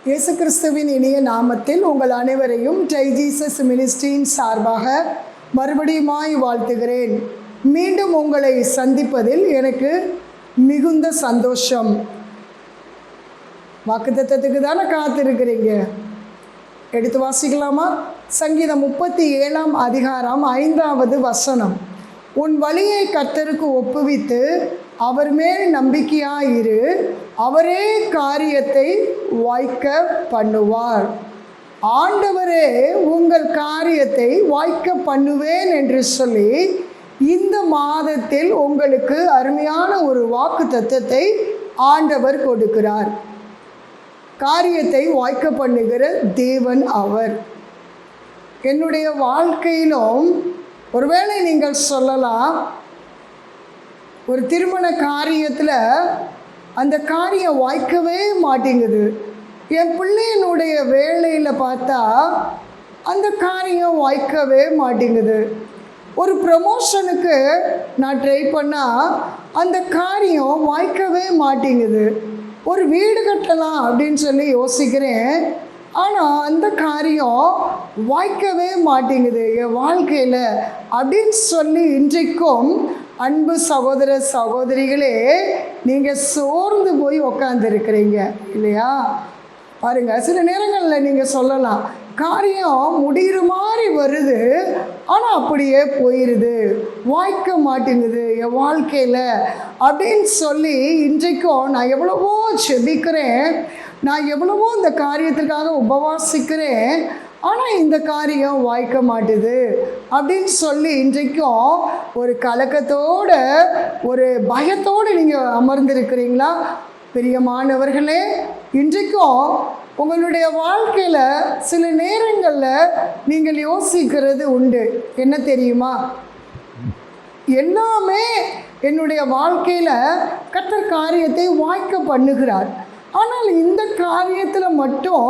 இயேசு கிறிஸ்துவின் இனிய நாமத்தில் உங்கள் அனைவரையும் ட்ரை ஜீசஸ் மினிஸ்ட்ரியின் சார்பாக மறுபடியுமாய் வாழ்த்துகிறேன். மீண்டும் உங்களை சந்திப்பதில் எனக்கு மிகுந்த சந்தோஷம். வாக்குத்தத்தத்துக்கு தானே காத்திருக்கிறீங்க? எடுத்து வாசிக்கலாமா? சங்கீதம் 37 அதிகாரம் 5வது வசனம். உன் வழியை கர்த்தருக்கு ஒப்புவித்து அவர் மேல் நம்பிக்கையாயிரு, அவரே காரியத்தை வாய்க்க பண்ணுவார். ஆண்டவரே உங்கள் காரியத்தை வாய்க்க பண்ணுவேன் என்று சொல்லி இந்த மாதத்தில் உங்களுக்கு அருமையான ஒரு வாக்குத்தத்தத்தை ஆண்டவர் கொடுக்கிறார். காரியத்தை வாய்க்க பண்ணுகிற தேவன் அவர். என்னுடைய வாழ்க்கையிலும் ஒருவேளை நீங்கள் சொல்லலாம், ஒரு திருமண காரியத்தில் அந்த காரியம் வாய்க்கவே மாட்டேங்குது. என் பிள்ளையினுடைய வேலையில் பார்த்தா அந்த காரியம் வாய்க்கவே மாட்டேங்குது. ஒரு ப்ரமோஷனுக்கு நான் ட்ரை பண்ணால் அந்த காரியம் வாய்க்கவே மாட்டேங்குது. ஒரு வீடு கட்டலாம் அப்படின்னு சொல்லி யோசிக்கிறேன், ஆனால் அந்த காரியம் வாய்க்கவே மாட்டேங்குது என் வாழ்க்கையில் அப்படின்னு சொல்லி இன்றைக்கும் அன்பு சகோதர சகோதரிகளே, நீங்கள் சோர்ந்து போய் உக்காந்துருக்கிறீங்க இல்லையா? பாருங்கள், சில நேரங்களில் நீங்கள் சொல்லலாம், காரியம் முடிகிற மாதிரி வருது ஆனால் அப்படியே போயிடுது, வாய்க்க மாட்டேங்குது என் வாழ்க்கையில் அப்படின்னு சொல்லி இன்றைக்கும் நான் எவ்வளவோ செபிக்கிறேன், நான் எவ்வளவோ இந்த காரியத்திற்காக உபவாசிக்கிறேன், ஆனால் இந்த காரியம் வாய்க்க மாட்டுது அப்படின்னு சொல்லி இன்றைக்கும் ஒரு கலக்கத்தோடு ஒரு பயத்தோடு நீங்கள் அமர்ந்திருக்கிறீங்களா? பிரியமானவர்களே, இன்றைக்கும் உங்களுடைய வாழ்க்கையில் சில நேரங்களில் நீங்கள் யோசிக்கிறது உண்டு. என்ன தெரியுமா? எல்லாமே என்னுடைய வாழ்க்கையில் கர்த்தர் காரியத்தை வாய்க்க பண்ணுகிறார், ஆனால் இந்த காரியத்தில் மட்டும்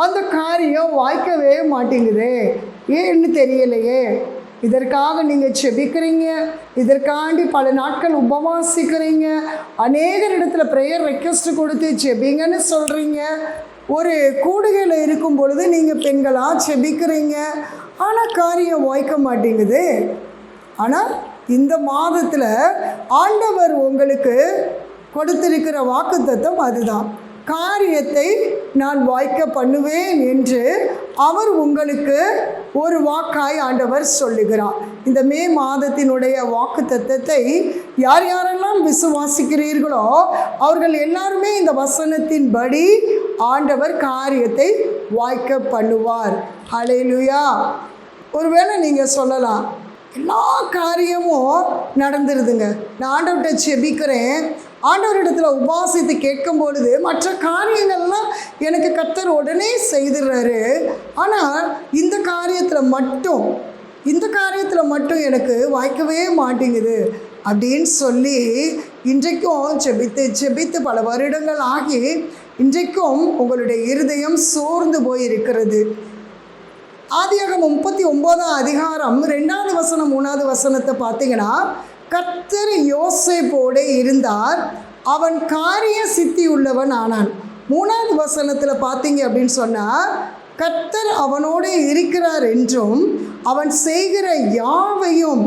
அந்த காரியம் வாய்க்கவே மாட்டேங்குதே, ஏன்னு தெரியலையே. இதற்காக நீங்கள் செபிக்கிறீங்க, இதற்காண்டி பல நாட்கள் உபவாசிக்கிறீங்க, அநேகர் இடத்துல ப்ரேயர் ரெக்வெஸ்ட் கொடுத்து செபிங்கன்னு சொல்கிறீங்க. ஒரு கூடுகையில் இருக்கும் பொழுது நீங்கள் பெண்களாக செபிக்கிறீங்க, ஆனால் காரியம் வாய்க்க மாட்டேங்குது. ஆனால் இந்த மாதத்தில் ஆண்டவர் உங்களுக்கு கொடுத்திருக்கிற வாக்குத்தத்தம் அதுதான். காரியத்தை நான் வாய்க்க பண்ணுவேன் என்று அவர் உங்களுக்கு ஒரு வாக்காய் ஆண்டவர் சொல்லுகிறார். இந்த மே மாதத்தினுடைய வாக்குத்தத்தத்தை யார் யாரெல்லாம் விசுவாசிக்கிறீர்களோ அவர்கள் எல்லாருமே இந்த வசனத்தின்படி ஆண்டவர் காரியத்தை வாய்க்க பண்ணுவார். ஹல்லேலூயா. ஒருவேளை நீங்கள் சொல்லலாம், எல்லா காரியமும் நடந்துருதுங்க, நான் ஆண்டவர்கிட்ட செபிக்கிறேன், ஆண்டவரிடத்தில் உபாசித்து கேட்கும் பொழுது மற்ற காரியங்கள்லாம் எனக்கு கர்த்தர் உடனே செய்துடுறாரு, ஆனால் இந்த காரியத்தில் மட்டும் எனக்கு வாய்க்கவே மாட்டேங்குது அப்படின்னு சொல்லி இன்றைக்கும் செபித்து பல வருடங்கள் ஆகி இன்றைக்கும் உங்களுடைய இருதயம் சோர்ந்து போயிருக்கிறது. ஆதியாகமம் 39 அதிகாரம் 2வது வசனம் 3வது வசனத்தை பார்த்தீங்கன்னா, கர்த்தர் யோசேப்போடு இருந்தார், அவன் காரிய சித்தி உள்ளவன் ஆனான். 3வது வசனத்தில் பார்த்தீங்க அப்படின்னு சொன்னால், கர்த்தர் அவனோடு இருக்கிறார் என்றும் அவன் செய்கிற யாவையும்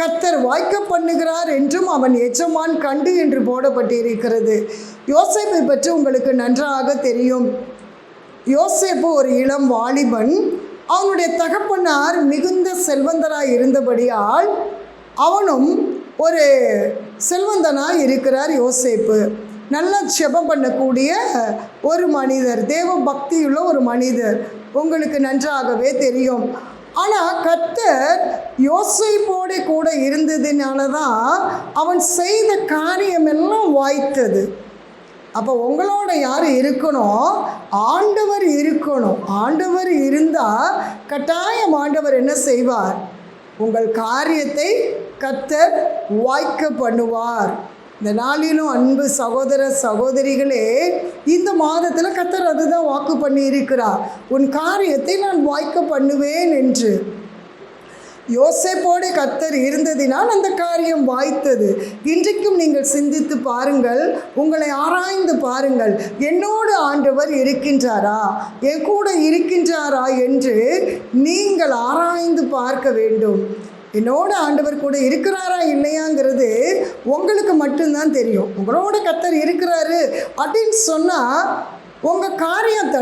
கர்த்தர் வாய்க்க பண்ணுகிறார் என்றும் அவன் எஜமான் கண்டு என்று போடப்பட்டிருக்கிறது. யோசேப்பை பற்றி உங்களுக்கு நன்றாக தெரியும். யோசேப்பு ஒரு இளம் வாலிபன். அவனுடைய தகப்பனார் மிகுந்த செல்வந்தராய் இருந்தபடியால் அவனும் ஒரு செல்வந்தனாய் இருக்கிறார். யோசேப்பு நல்லா ஜெபம் பண்ணக்கூடிய ஒரு மனிதர், தேவ பக்தியுள்ள ஒரு மனிதர், உங்களுக்கு நன்றாகவே தெரியும். ஆனால் கர்த்தர் யோசேப்போடு கூட இருந்ததுனால தான் அவன் செய்த காரியமெல்லாம் வாய்த்தது. அப்போ உங்களோட யார் இருக்கணும்? ஆண்டவர் இருக்கணும். ஆண்டவர் இருந்தால் கட்டாயம் ஆண்டவர் என்ன செய்வார்? உங்கள் காரியத்தை கர்த்தர் வாய்க்க பண்ணுவார். இந்த நாளிலும் அன்பு சகோதர சகோதரிகளே, இந்த மாதத்தில் கர்த்தர் அதுதான் வாக்கு பண்ணி இருக்கிறார், உன் காரியத்தை நான் வாய்க்க பண்ணுவேன் என்று. யோசேப்போடு கர்த்தர் இருந்ததினால் அந்த காரியம் வாய்த்தது. இன்றைக்கும் நீங்கள் சிந்தித்து பாருங்கள், உங்களை ஆராய்ந்து பாருங்கள். என்னோடு ஆண்டவர் இருக்கின்றாரா, என் கூட இருக்கின்றாரா என்று நீங்கள் ஆராய்ந்து பார்க்க வேண்டும். என்னோட ஆண்டவர் கூட இருக்கிறாரா இல்லையாங்கிறது உங்களுக்கு மட்டும்தான் தெரியும். உங்களோட கர்த்தர் இருக்கிறாரு அப்படின்னு சொன்னால் உங்கள் காரியம்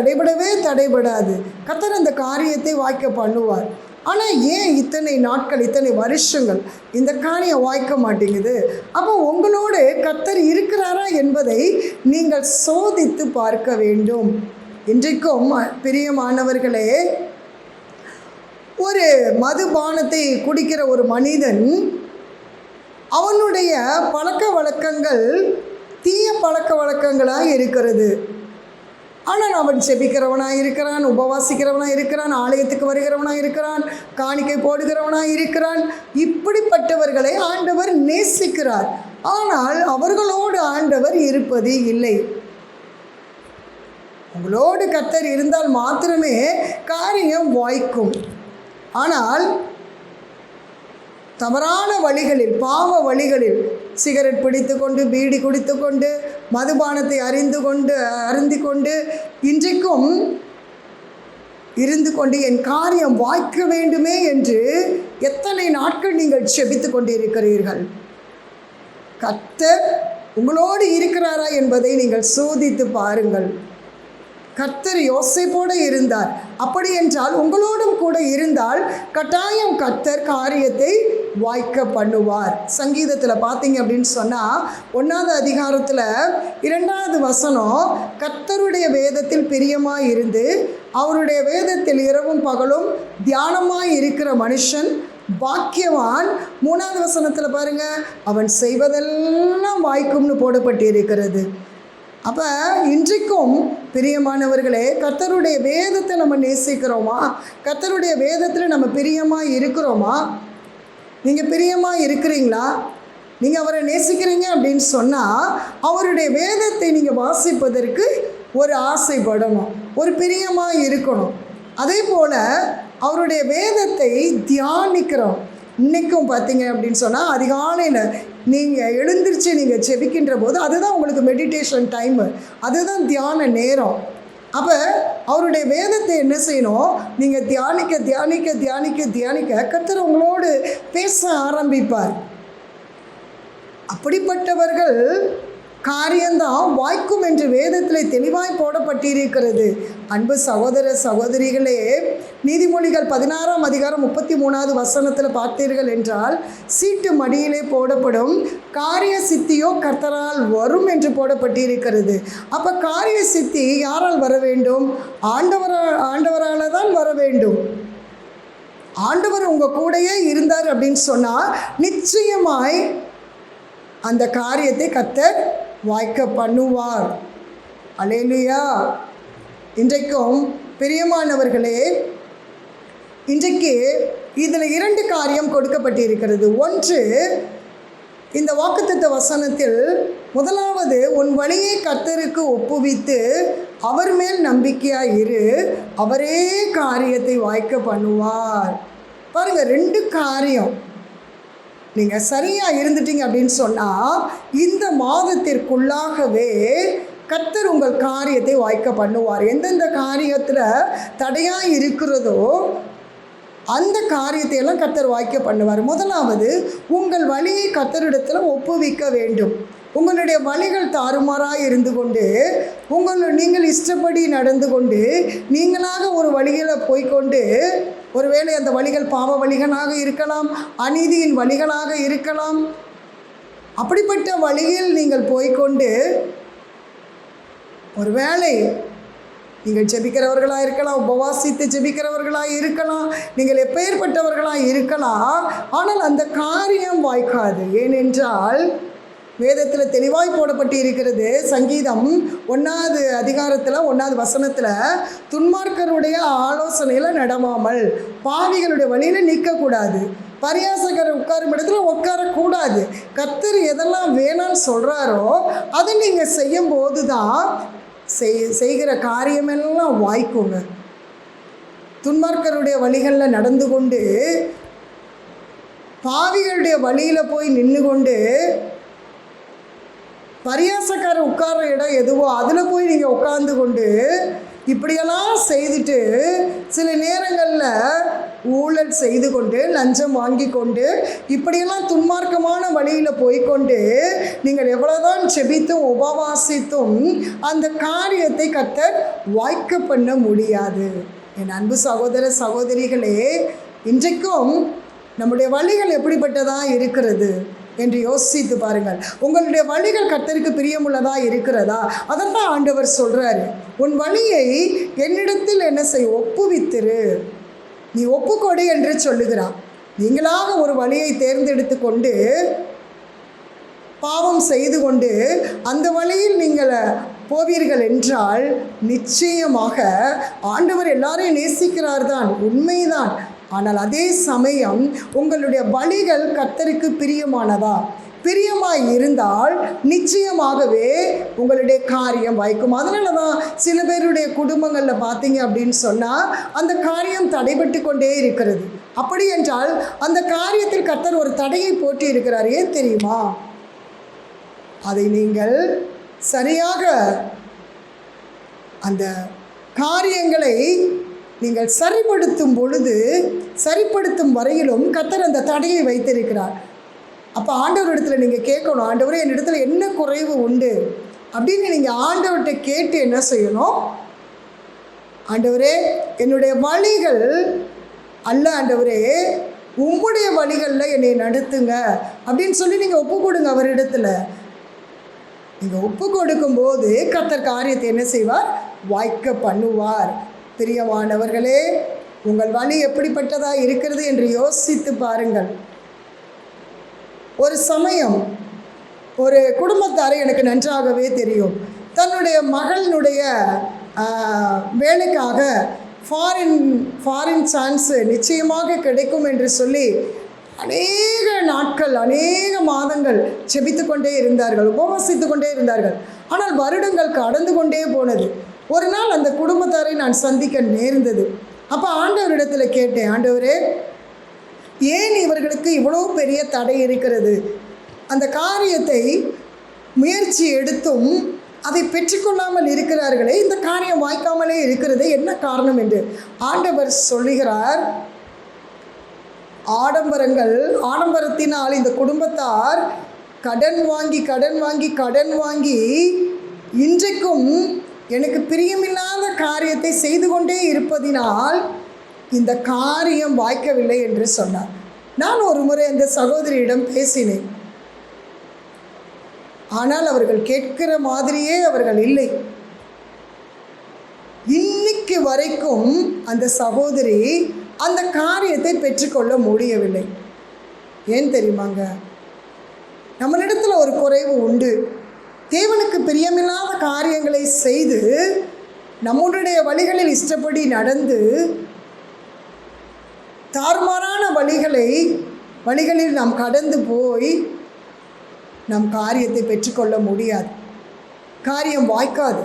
தடைபடாது. கர்த்தர் அந்த காரியத்தை வாய்க்க பண்ணுவார். ஆனால் ஏன் இத்தனை நாட்கள், இத்தனை வருஷங்கள் இந்த காரியம் வாய்க்க மாட்டேங்குது? அப்போ உங்களோடு கர்த்தர் இருக்கிறாரா என்பதை நீங்கள் சோதித்து பார்க்க வேண்டும். இன்றைக்கும் பிரியமானவர்களே, ஒரு மதுபானத்தை குடிக்கிற ஒரு மனிதன், அவனுடைய பழக்க வழக்கங்கள் தீய பழக்க வழக்கங்களாக இருக்கிறது. ஆனால் அவன் செபிக்கிறவனாக இருக்கிறான், உபவாசிக்கிறவனாக இருக்கிறான், ஆலயத்துக்கு வருகிறவனாக இருக்கிறான், காணிக்கை போடுகிறவனாக இருக்கிறான். இப்படிப்பட்டவர்களை ஆண்டவர் நேசிக்கிறார். ஆனால் அவர்களோடு ஆண்டவர் இருப்பது இல்லை. உங்களோடு கர்த்தர் இருந்தால் மாத்திரமே காரியம் வாய்க்கும். ஆனால் தவறான வழிகளில், பாவ வழிகளில் சிகரெட் பிடித்து கொண்டு, பீடி குடித்து கொண்டு, மதுபானத்தை அருந்தி கொண்டு இன்றைக்கும் இருந்து கொண்டு என் காரியம் வாய்க்க வேண்டுமே என்று எத்தனை நாட்கள் நீங்கள் செபித்து கொண்டிருக்கிறீர்கள்? கர்த்தர் உங்களோடு இருக்கிறாரா என்பதை நீங்கள் சோதித்து பாருங்கள். கர்த்தர் யோசேப்போடு இருந்தார். அப்படி என்றால் உங்களோடும் கூட இருந்தால் கட்டாயம் கர்த்தர் காரியத்தை வாய்க்க பண்ணுவார். சங்கீதத்தில் பார்த்தீங்க அப்படின்னு சொன்னால் 1ஆவது அதிகாரத்தில் 2வது வசனம், கர்த்தருடைய வேதத்தில் பிரியமாய் இருந்து அவருடைய வேதத்தில் இரவும் பகலும் தியானமாய் இருக்கிற மனுஷன் பாக்கியவான். 3வது வசனத்தில் பாருங்கள், அவன் செய்வதெல்லாம் வாய்க்கும்னு போடப்பட்டிருக்கிறது. அப்போ இன்றைக்கும் பிரியமானவர்களே, கர்த்தருடைய வேதத்தை நம்ம நேசிக்கிறோமா? கர்த்தருடைய வேதத்தில் நம்ம பிரியமாக இருக்கிறோமா? நீங்கள் பிரியமாக இருக்கிறீங்களா? நீங்கள் அவரை நேசிக்கிறீங்க அப்படின்னு சொன்னால் அவருடைய வேதத்தை நீங்கள் வாசிப்பதற்கு ஒரு ஆசைப்படணும், ஒரு பிரியமாக இருக்கணும். அதே போல் அவருடைய வேதத்தை தியானிக்கிறோம். இன்றைக்கும் பார்த்தீங்க அப்படின்னு சொன்னால் அதிகாலையில் நீங்கள் எழுந்திரிச்சு நீங்கள் செபிக்கின்ற போது அதுதான் உங்களுக்கு மெடிடேஷன் டைமு, அதுதான் தியான நேரம். அப்போ அவருடைய வேதத்தை என்ன செய்யணும்? நீங்கள் தியானிக்க தியானிக்க தியானிக்க தியானிக்க கர்த்தர் உங்களோடு பேச ஆரம்பிப்பார். அப்படிப்பட்டவர்கள் காரியம்தான் வாய்க்கும் என்று வேதத்தில் தெளிவாய் போடப்பட்டிருக்கிறது. அன்பு சகோதர சகோதரிகளே, நீதிமொழிகள் 16ஆம் அதிகாரம் 33வது வசனத்தில் பார்த்தீர்கள் என்றால், சீட்டு மடியிலே போடப்படும், காரிய சித்தியோ கர்த்தரால் வரும் என்று போடப்பட்டிருக்கிறது. அப்போ காரிய சித்தி யாரால் வர வேண்டும்? ஆண்டவரால் தான் வர வேண்டும். ஆண்டவர் உங்கள் கூடயே இருந்தார் அப்படின்னு சொன்னால் நிச்சயமாய் அந்த காரியத்தை கர்த்தர் வாய்க்க பண்ணுவார். அல்லேலூயா. இன்றைக்கும் பிரியமானவர்களே, இன்றைக்கு இதில் 2 காரியம் கொடுக்கப்பட்டிருக்கிறது. ஒன்று, இந்த வாக்குத்தத்த வசனத்தில் முதலாவது, உன் வழியை கர்த்தருக்கு ஒப்புவித்து அவர் மேல் நம்பிக்கையாக இரு, அவரே காரியத்தை வாய்க்க பண்ணுவார். பாருங்கள், 2 காரியம். நீங்கள் சரியாக இருந்துட்டீங்க அப்படின்னு சொன்னால் இந்த மாதத்திற்குள்ளாகவே கர்த்தர் உங்கள் காரியத்தை வாய்க்க பண்ணுவார். எந்தெந்த காரியத்தில் தடையாக இருக்கிறதோ அந்த காரியத்தை எல்லாம் கர்த்தர் வாய்க்க பண்ணுவார். முதலாவது, உங்கள் வழியை கர்த்தரிடத்தில் ஒப்புவிக்க வேண்டும். உங்களுடைய வழிகள் தாறுமாறாக இருந்து கொண்டு நீங்கள் இஷ்டப்படி நடந்து கொண்டு நீங்களாக ஒரு வழியில் போய்கொண்டு, ஒருவேளை அந்த வழிகள் பாவ வழிகளாக இருக்கலாம், அநீதியின் வழிகளாக இருக்கலாம். அப்படிப்பட்ட வழியில் நீங்கள் போய்கொண்டு ஒருவேளை நீங்கள் ஜெபிக்கிறவர்களாக இருக்கலாம், உபவாசித்து ஜெபிக்கிறவர்களாக இருக்கலாம், நீங்கள் எப்பேற்பட்டவர்களாக இருக்கலாம். ஆனால் அந்த காரியம் வாய்க்காது. ஏனென்றால் வேதத்தில் தெளிவாய் போடப்பட்டு இருக்கிறது. சங்கீதம் 1வது அதிகாரத்தில் 1வது வசனத்தில், துன்மார்க்கருடைய ஆலோசனையில் நடவாமல் பாவிகளுடைய வழியில் நிற்கக்கூடாது, பரியாசகர் உட்காரும் இடத்துல உட்காரக்கூடாது. கர்த்தர் எதெல்லாம் வேணான்னு சொல்கிறாரோ அதை நீங்கள் செய்யும் போது தான் செய்கிற காரியமெல்லாம் வாய்க்குங்க. துன்மார்க்கருடைய வழிகளில் நடந்து கொண்டு பாவிகளுடைய வழியில் போய் நின்று கொண்டு பரியாசக்காரர் உட்கார்ற இடம் எதுவோ அதில் போய் நீங்கள் உட்கார்ந்து கொண்டு இப்படியெல்லாம் செய்துட்டு சில நேரங்களில் ஊழல் செய்து கொண்டு லஞ்சம் வாங்கி கொண்டு இப்படியெல்லாம் துன்மார்க்கமான வழியில் போய்கொண்டு நீங்கள் எவ்வளோதான் செபித்தும் உபவாசித்தும் அந்த காரியத்தை கர்த்தர் வாய்க்க பண்ண முடியாது. என் அன்பு சகோதர சகோதரிகளே, இன்றைக்கும் நம்முடைய வழிகள் எப்படிப்பட்டதாக இருக்கிறது என்று யோசித்து பாருங்கள். உங்களுடைய வழிகள் கர்த்தருக்கு பிரியமுள்ளதாக இருக்கிறதா? அதைத்தான் ஆண்டவர் சொல்கிறாரு, உன் வழியை என்னிடத்தில் என்ன செய், ஒப்புவித்திரு, நீ ஒப்புக்கொடு என்று சொல்லுகிறான். நீங்களாக ஒரு வழியை தேர்ந்தெடுத்து கொண்டு பாவம் செய்து கொண்டு அந்த வழியில் நீங்கள் போவீர்கள் என்றால் நிச்சயமாக ஆண்டவர் எல்லாரையும் நேசிக்கிறார் தான், உண்மைதான். ஆனால் அதே சமயம் உங்களுடைய வழிகள் கர்த்தருக்கு பிரியமானதா? பிரியமாய் இருந்தால் நிச்சயமாகவே உங்களுடைய காரியம் வாய்க்கும். அதனால தான் சில பேருடைய குடும்பங்களில் பார்த்தீங்க அப்படின்னு சொன்னால் அந்த காரியம் தடைபட்டு கொண்டே இருக்கிறது. அப்படி என்றால் அந்த காரியத்தில் கர்த்தர் ஒரு தடையை போட்டு இருக்கிறார். ஏன் தெரியுமா? அதை நீங்கள் சரியாக அந்த காரியங்களை நீங்கள் சரிப்படுத்தும் பொழுது, சரிப்படுத்தும் வரையிலும் கர்த்தர் அந்த தடையை வைத்திருக்கிறார். அப்போ ஆண்டவரிடத்தில் நீங்கள் கேட்கணும், ஆண்டவரே என்னிடத்தில் என்ன குறைவு உண்டு அப்படின்னு நீங்கள் ஆண்டவர்கிட்ட கேட்டு என்ன செய்யணும்? ஆண்டவரே என்னுடைய வழிகள் அல்ல, ஆண்டவரே உம்முடைய வழிகளில் என்னை நடத்துங்க அப்படின்னு சொல்லி நீங்கள் ஒப்பு கொடுங்க அவரிடத்தில். நீங்கள் ஒப்பு கொடுக்கும்போது கர்த்தர் காரியத்தை என்ன செய்வார்? வாய்க்க பண்ணுவார். பிரியமானவர்களே, உங்கள் வழி எப்படிப்பட்டதாக இருக்கிறது என்று யோசித்து பாருங்கள். ஒரு சமயம் ஒரு குடும்பத்தாரை எனக்கு நன்றாகவே தெரியும். தன்னுடைய மகளினுடைய வேலைக்காக ஃபாரின் சான்ஸு நிச்சயமாக கிடைக்கும் என்று சொல்லி அநேக நாட்கள், அநேக மாதங்கள் செபித்து கொண்டே இருந்தார்கள், உபவாசித்து கொண்டே இருந்தார்கள். ஆனால் வருடங்கள் கடந்து கொண்டே போனது. ஒரு நாள் அந்த குடும்பத்தாரை நான் சந்திக்க நேர்ந்தது. அப்போ ஆண்டவரிடத்தில் கேட்டேன், ஆண்டவரே ஏன் இவர்களுக்கு இவ்வளோ பெரிய தடை இருக்கிறது? அந்த காரியத்தை முயற்சி எடுத்தும் அதை பெற்றுக்கொள்ளாமல் இருக்கிறார்களே, இந்த காரியம் வாய்க்காமலே இருக்கிறது, என்ன காரணம் என்று. ஆண்டவர் சொல்லுகிறார், ஆடம்பரத்தினால் இந்த குடும்பத்தார் கடன் வாங்கி இன்றைக்கும் எனக்கு பிரியமில்லாத காரியத்தை செய்து கொண்டே இருப்பதினால் இந்த காரியம் வாய்க்கவில்லை என்று சொன்னார். நான் ஒரு முறை அந்த சகோதரியிடம் பேசினேன். ஆனால் அவர்கள் கேட்கிற மாதிரியே அவர்கள் இல்லை. இன்னைக்கு வரைக்கும் அந்த சகோதரி அந்த காரியத்தை பெற்றுக்கொள்ள முடியவில்லை. ஏன் தெரியுமாங்க? நம்மளிடத்தில் ஒரு குறைவு உண்டு. தேவனுக்கு பிரியமில்லாத காரியங்களை செய்து நம்முடைய வழிகளில் இஷ்டப்படி நடந்து தாறுமாறான வழிகளில் நாம் கடந்து போய் நம் காரியத்தை பெற்றுக்கொள்ள முடியாது. காரியம் வாய்க்காது.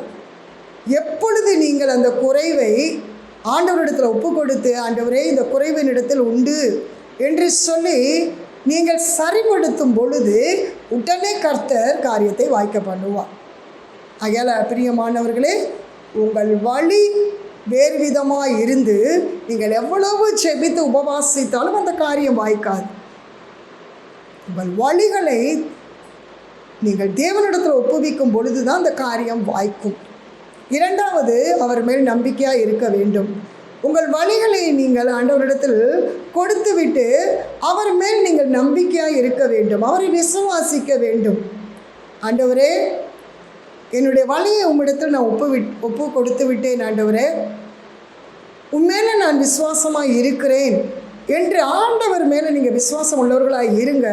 எப்பொழுது நீங்கள் அந்த குறைவை ஆண்டவரிடத்தில் ஒப்பு கொடுத்து, ஆண்டவரே இந்த குறைவின் இடத்தில் உண்டு என்று சொல்லி நீங்கள் சரிப்படுத்தும் பொழுது உடனே கர்த்தர் காரியத்தை வாய்க்க பண்ணுவார். ஆகையால் பிரியமானவர்களே, உங்கள் வழி வேறு விதமாக இருந்து நீங்கள் எவ்வளவு செபித்து உபவாசித்தாலும் அந்த காரியம் வாய்க்காது. உங்கள் வழிகளை நீங்கள் தேவனிடத்தில் ஒப்புவிக்கும் பொழுது தான் அந்த காரியம் வாய்க்கும். இரண்டாவது, அவர் மேல் நம்பிக்கையாக இருக்க வேண்டும். உங்கள் வழிகளை நீங்கள் ஆண்டவரிடத்தில் கொடுத்துவிட்டு அவர் மேல் நீங்கள் நம்பிக்கையாக இருக்க வேண்டும், அவரை விசுவாசிக்க வேண்டும். ஆண்டவரே என்னுடைய வழியை உம்மிடத்தில் நான் ஒப்பு கொடுத்து விட்டேன், ஆண்டவரே உண்மையில நான் விசுவாசமாக இருக்கிறேன் என்று ஆண்டவர் மேலே நீங்கள் விசுவாசம் உள்ளவர்களாக இருங்க.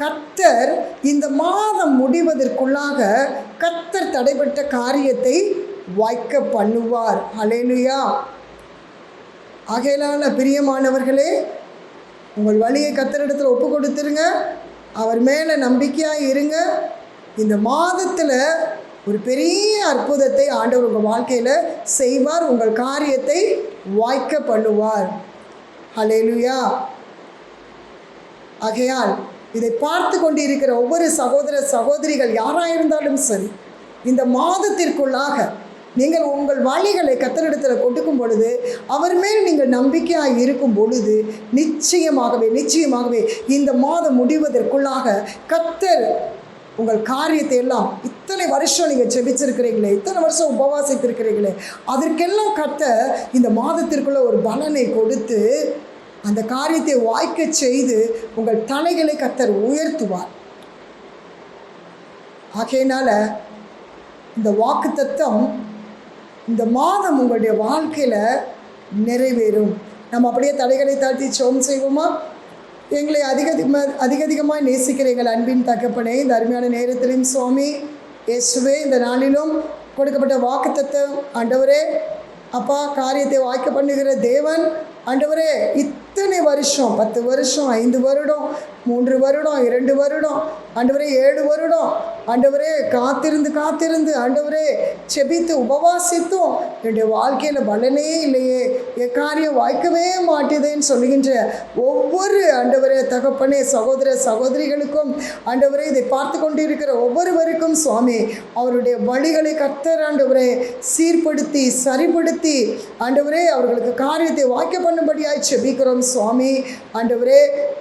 கர்த்தர் இந்த மாதம் முடிவதற்குள்ளாக கர்த்தர் தடைப்பட்ட காரியத்தை வாய்க்க பண்ணுவார். ஹல்லேலூயா. ஆகையினால பிரியமானவர்களே, உங்கள் வழியை கர்த்தரிடத்தில் ஒப்பு கொடுத்துருங்க, அவர் மேலே நம்பிக்கையாக இருங்க. இந்த மாதத்தில் ஒரு பெரிய அற்புதத்தை ஆண்டவர் உங்கள் வாழ்க்கையில் செய்வார். உங்கள் காரியத்தை வாய்க்க பண்ணுவார். ஹல்லேலூயா. ஆகையால் இதை பார்த்து கொண்டு இருக்கிற ஒவ்வொரு சகோதர சகோதரிகள் யாராக இருந்தாலும் சரி, இந்த மாதத்திற்குள்ளாக நீங்கள் உங்கள் வழிகளை கர்த்தரிடத்தில் கொடுக்கும் பொழுது, அவர் மேல் நீங்கள் நம்பிக்கையாக இருக்கும் பொழுது, நிச்சயமாகவே இந்த மாதம் முடிவதற்குள்ளாக கர்த்தர் உங்கள் காரியத்தை எல்லாம், இத்தனை வருஷம் நீங்கள் ஜெபிச்சிருக்கிறீங்களே, இத்தனை வருஷம் உபவாசித்திருக்கிறீங்களே, அதற்கெல்லாம் கர்த்தர் இந்த மாதத்திற்குள்ள ஒரு பலனை கொடுத்து அந்த காரியத்தை வாய்க்க செய்து உங்கள் தலைகளை கர்த்தர் உயர்த்துவார். ஆகையினால இந்த வாக்குத்தத்தம் இந்த மாதம் உங்களுடைய வாழ்க்கையில் நிறைவேறும். நம்ம அப்படியே தலைகளை தாழ்த்தி ஜெபம் செய்வோமா? எங்களை அதிகமாக நேசிக்கிற எங்கள் அன்பின் தகப்பனே, இந்த அருமையான நேரத்திலும் சுவாமி இயேசுவே, இந்த நாளிலும் கொடுக்கப்பட்ட வாக்குத்தத்தம் ஆண்டவரே அப்பா, காரியத்தை வாய்க்க பண்ணுகிற தேவன் ஆண்டவரே, இத்தனை வருஷம் 10 வருஷம் 5 வருடம் 3 வருடம் 2 வருடம் ஆண்டவரே 7 வருடம் ஆண்டவரே காத்திருந்து ஆண்டவரே செபித்து உபவாசித்தும் என்னுடைய வாழ்க்கையில் பலனே இல்லையே, என் காரியம் வாய்க்கவே மாட்டேதேன்னு சொல்லுகின்ற ஒவ்வொரு ஆண்டவரே தகப்பனே சகோதர சகோதரிகளுக்கும் ஆண்டவரே இதை பார்த்து கொண்டு இருக்கிற ஒவ்வொருவருக்கும் சுவாமி அவருடைய வழிகளை கர்த்தர் ஆண்டவரே சீர்படுத்தி சரிப்படுத்தி ஆண்டவரே அவர்களுக்கு காரியத்தை வாய்க்க பண்ணும்படியாய் செபிக்கிறோம் சுவாமி. ஆண்டவரே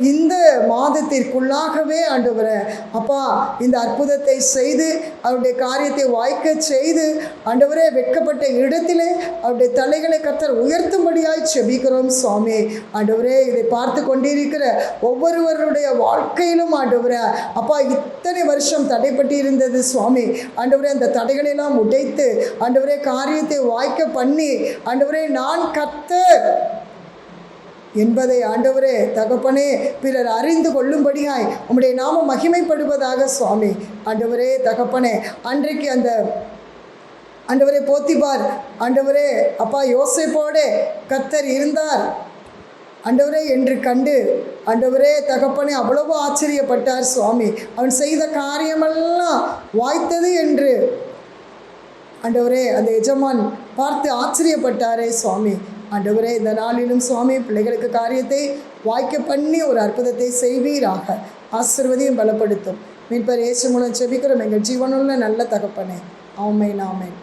இந்த மாதத்திற்குள்ளாகவே ஆண்டவரே அப்பா இந்த அற்புதத்தை செய்து அவருடைய காரியத்தை வாய்க்க செய்து ஆண்டவரே வெட்கப்பட்ட இடத்திலே அவருடைய தலைகளை கர்த்தர் உயர்த்தும்படியாய் செபிக்கிறோம் சுவாமி. ஆண்டவரே இதை பார்த்து கொண்டிருக்கிற ஒவ்வொருவருடைய வாழ்க்கையிலும் ஆண்டவரே அப்பா இத்தனை வருஷம் தடைப்பட்டு இருந்தது சுவாமி. ஆண்டவரே அந்த தடைகளெல்லாம் உடைத்து ஆண்டவரே காரியத்தை வாய்க்க பண்ணி ஆண்டவரே நான் கர்த்தர் என்பதை ஆண்டவரே தகப்பனே பிறர் அறிந்து கொள்ளும்படியாய் உம்முடைய நாமம் மகிமைப்படுவதாக சுவாமி. ஆண்டவரே தகப்பனே அன்றைக்கு அந்த ஆண்டவரே போத்திபார் ஆண்டவரே அப்பா யோசேப்போடு கர்த்தர் இருந்தார் ஆண்டவரே என்று கண்டு ஆண்டவரே தகப்பனே அவ்வளவு ஆச்சரியப்பட்டார் சுவாமி. அவன் செய்த காரியமெல்லாம் வாய்த்தது என்று ஆண்டவரே அந்த எஜமான் பார்த்து ஆச்சரியப்பட்டாரே சுவாமி. ஆண்டவரே இந்த நாளிலும் சுவாமி பிள்ளைகளுக்கு காரியத்தை வாய்க்க பண்ணி ஒரு அற்புதத்தை செய்வீராக. ஆசீர்வதியும் பலப்படுத்தும். மீட்பர் இயேசு மூலம் ஜெபிக்கிறோம் எங்கள் ஜீவனுள்ள நல்ல தகப்பனே. ஆமென் ஆமென்.